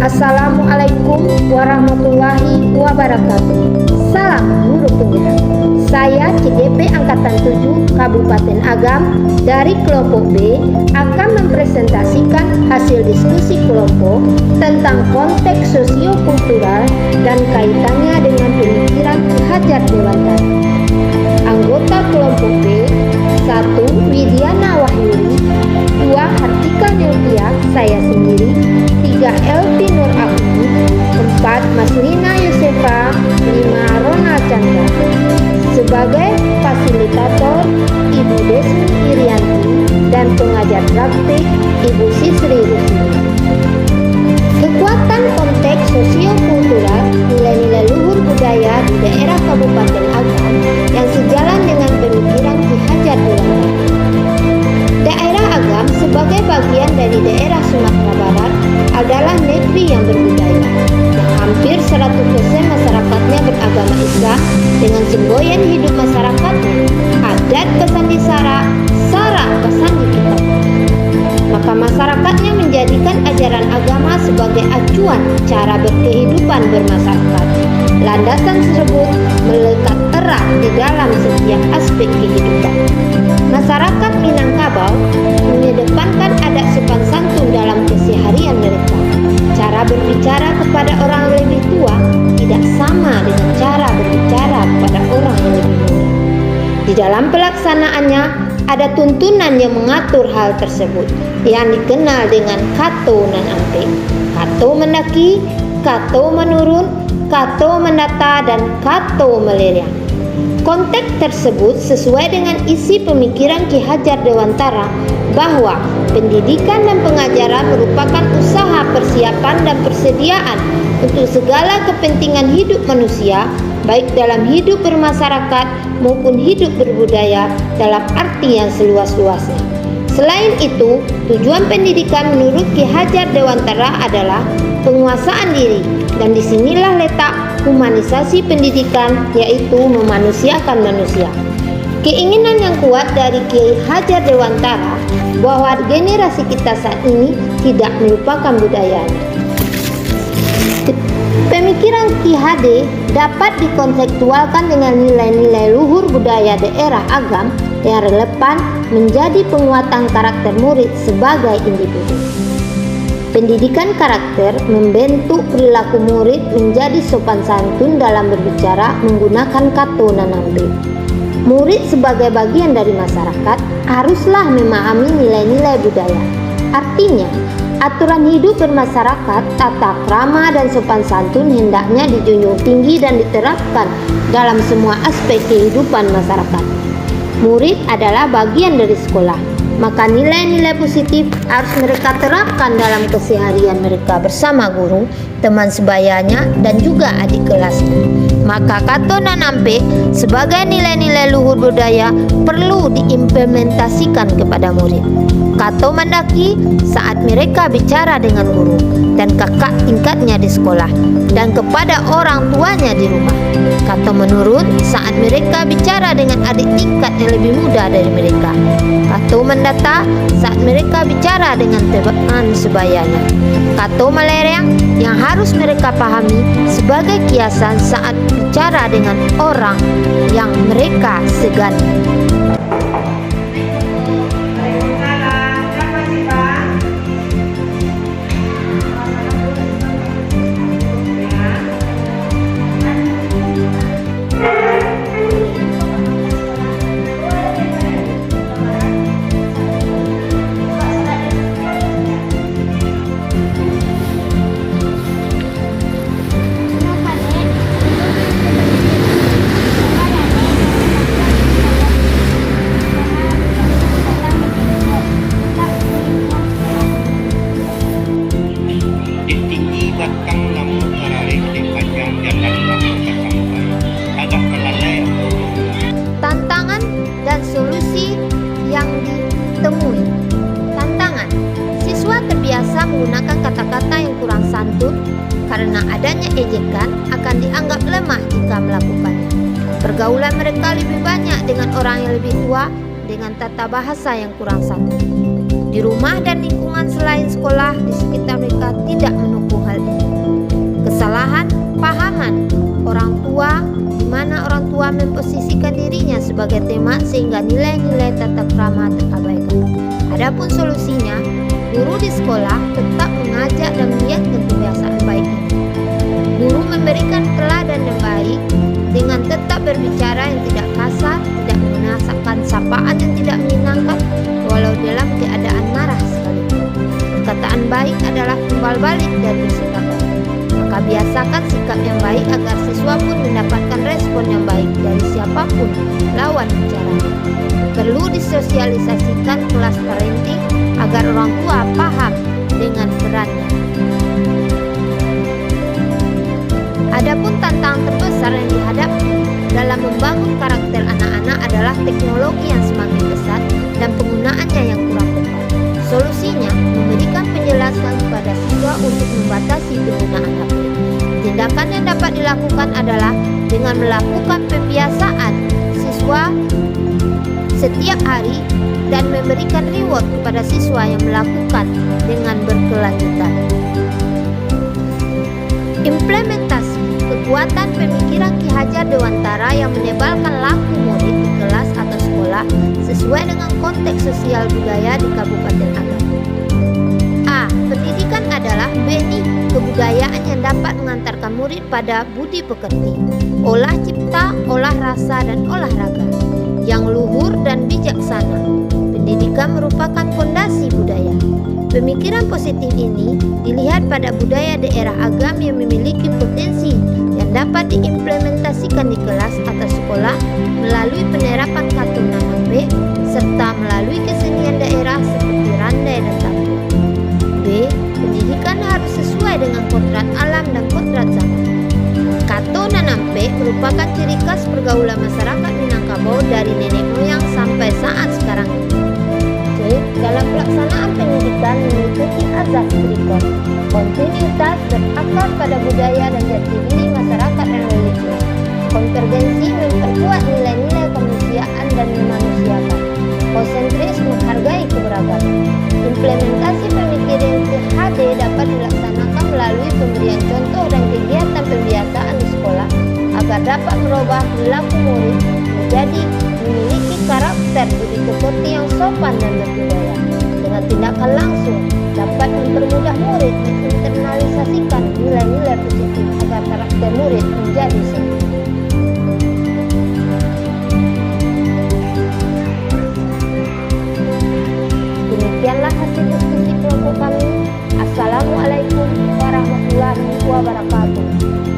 Assalamualaikum warahmatullahi wabarakatuh. Salam guru penggerak. Saya CDP Angkatan 7 Kabupaten Agam dari kelompok B akan mempresentasikan hasil diskusi kelompok tentang konteks sosiokultural dan kaitannya dengan pemikiran Ki Hajar Dewantara. Anggota kelompok B: 1. Widiana Wahyuni, 2. Hartika Nelvia, saya sendiri, 3. Elvi Nur Ahmad, 4. Maslina Yusefa, 5. Ronald Chandra. Sebagai fasilitator Ibu Desmi Irianti dan pengajar praktik Ibu Sisri Rusli. Kekuatan konteks sosiokultural nilai-nilai luhur budaya di daerah Kabupaten Agam yang sejalan dengan pemikiran Ki Hajar Dewantara. Daerah Agam sebagai bagian dari daerah Sumatera Barat adalah negeri yang berbudaya, yang hampir 100% masyarakatnya beragama Islam dengan semboyan hidup masyarakatnya adat pesandisara, sara pesandi kitab. Maka masyarakatnya menjadikan ajaran agama sebagai acuan cara berkehidupan bermasyarakat. Landasan tersebut melekat erat di dalam setiap aspek kehidupan. Masyarakat Minangkabau mengedepankan adat sopan santun dalam keseharian mereka. Cara berbicara kepada orang yang lebih tua tidak sama dengan cara berbicara kepada orang yang lebih muda. Di dalam pelaksanaannya ada tuntunan yang mengatur hal tersebut yang dikenal dengan kato nan ampe, kato mendaki, kato menurun, kato mendata, dan kato meleriang. Konteks tersebut sesuai dengan isi pemikiran Ki Hajar Dewantara bahwa pendidikan dan pengajaran merupakan usaha persiapan dan persediaan untuk segala kepentingan hidup manusia, baik dalam hidup bermasyarakat maupun hidup berbudaya dalam arti yang seluas-luasnya. Selain itu, tujuan pendidikan menurut Ki Hajar Dewantara adalah penguasaan diri, dan disinilah letak humanisasi pendidikan, yaitu memanusiakan manusia. Keinginan yang kuat dari Ki Hajar Dewantara bahwa generasi kita saat ini tidak melupakan budayanya. Pemikiran Ki HD dapat dikontekstualkan dengan nilai-nilai luhur budaya daerah Agam yang relevan menjadi penguatan karakter murid sebagai individu. Pendidikan karakter membentuk perilaku murid menjadi sopan santun dalam berbicara menggunakan kato nanambe. Murid sebagai bagian dari masyarakat haruslah memahami nilai-nilai budaya. Artinya, aturan hidup bermasyarakat, tata krama dan sopan santun hendaknya dijunjung tinggi dan diterapkan dalam semua aspek kehidupan masyarakat. Murid adalah bagian dari sekolah, maka nilai-nilai positif harus mereka terapkan dalam keseharian mereka bersama guru, teman sebayanya, dan juga adik kelasnya. Maka kato nanampe sebagai nilai-nilai luhur budaya perlu diimplementasikan kepada murid. Kato mendaki saat mereka bicara dengan guru dan kakak tingkatnya di sekolah dan kepada orang tuanya di rumah. Kato menurun saat mereka bicara dengan adik tingkat yang lebih muda dari mereka. Kato mendata saat mereka bicara dengan teman sebayanya. Kato meleriang yang harus mereka pahami sebagai kiasan saat bicara dengan orang yang mereka segani. Tantangan dan solusi yang ditemui. Tantangan: siswa terbiasa menggunakan kata-kata yang kurang santun karena adanya ejekan akan dianggap lemah jika melakukannya. Pergaulan mereka lebih banyak dengan orang yang lebih tua dengan tata bahasa yang kurang santun. Di rumah dan lingkungan selain sekolah di sekitar mereka tidak mendukung hal ini. memposisikan dirinya sebagai tema sehingga nilai-nilai tata krama terabaikan. Adapun solusinya, guru di sekolah tetap mengajak dan mengiatkan kebiasaan baik ini. Guru memberikan teladan yang baik dengan tetap berbicara yang tidak kasar, tidak menggunakan sapaan yang tidak menyenangkan, walau dalam keadaan marah sekalipun. Perkataan baik adalah timbal balik dari sikap baik. Maka biasakan sikap yang baik agar siswa pun mendapatkan respon yang baik dari siapapun lawan bicaranya. Perlu disosialisasikan kelas parenting agar orang tua paham dengan perannya. Adapun tantangan terbesar yang dihadapi dalam membangun karakter anak-anak adalah teknologi yang semakin pesat dan penggunaannya yang kurang tepat. Solusinya, memberikan penjelasan kepada siswa untuk membatasi penggunaan HP. Tindakan yang dapat dilakukan adalah dengan melakukan pembiasaan siswa setiap hari dan memberikan reward kepada siswa yang melakukan dengan berkelanjutan. Implementasi kekuatan pemikiran Ki Hajar Dewantara yang menebalkan laku murid di kelas atau sekolah sesuai dengan konteks sosial budaya di Kabupaten Agam. A. Pendidikan adalah benih kebudayaan yang dapat mengantarkan murid pada budi pekerti, olah cipta, olah rasa, dan olahraga yang luhur dan bijaksana. Pendidikan merupakan fondasi budaya. Pemikiran positif ini dilihat pada budaya daerah Agam yang memiliki potensi yang dapat diimplementasikan di kelas atau sekolah melalui penerapan kartu nanambe serta melalui kesenian daerah seperti randai dan tampil. B. Pendidikan harus sesuai dengan kodrat alam dan kodrat zaman. Kato nanambe merupakan ciri khas pergaulan masyarakat Minangkabau dari nenek moyang sampai saat sekarang ini. Dalam pelaksanaan pendidikan mengikuti azas Trikon, kontinuitas berakar pada budaya dan jati diri masyarakat dan religius. Konvergensi memperkuat nilai-nilai kemanusiaan dan memanusiakan. Konsentris menghargai keberagaman. Implementasi pemikiran THD dapat dilaksanakan melalui pemberian contoh dan kegiatan pembiasaan di sekolah agar dapat merubah perilaku murid menjadi memiliki karakter budi pekerti yang sopan dan berbudaya. Dengan tindakan langsung dapat mempermudah murid menginternalisasikan nilai-nilai positif agar karakter murid menjadi sempurna. Demikianlah hasil diskusi kelompok kami. Assalamualaikum warahmatullahi wabarakatuh.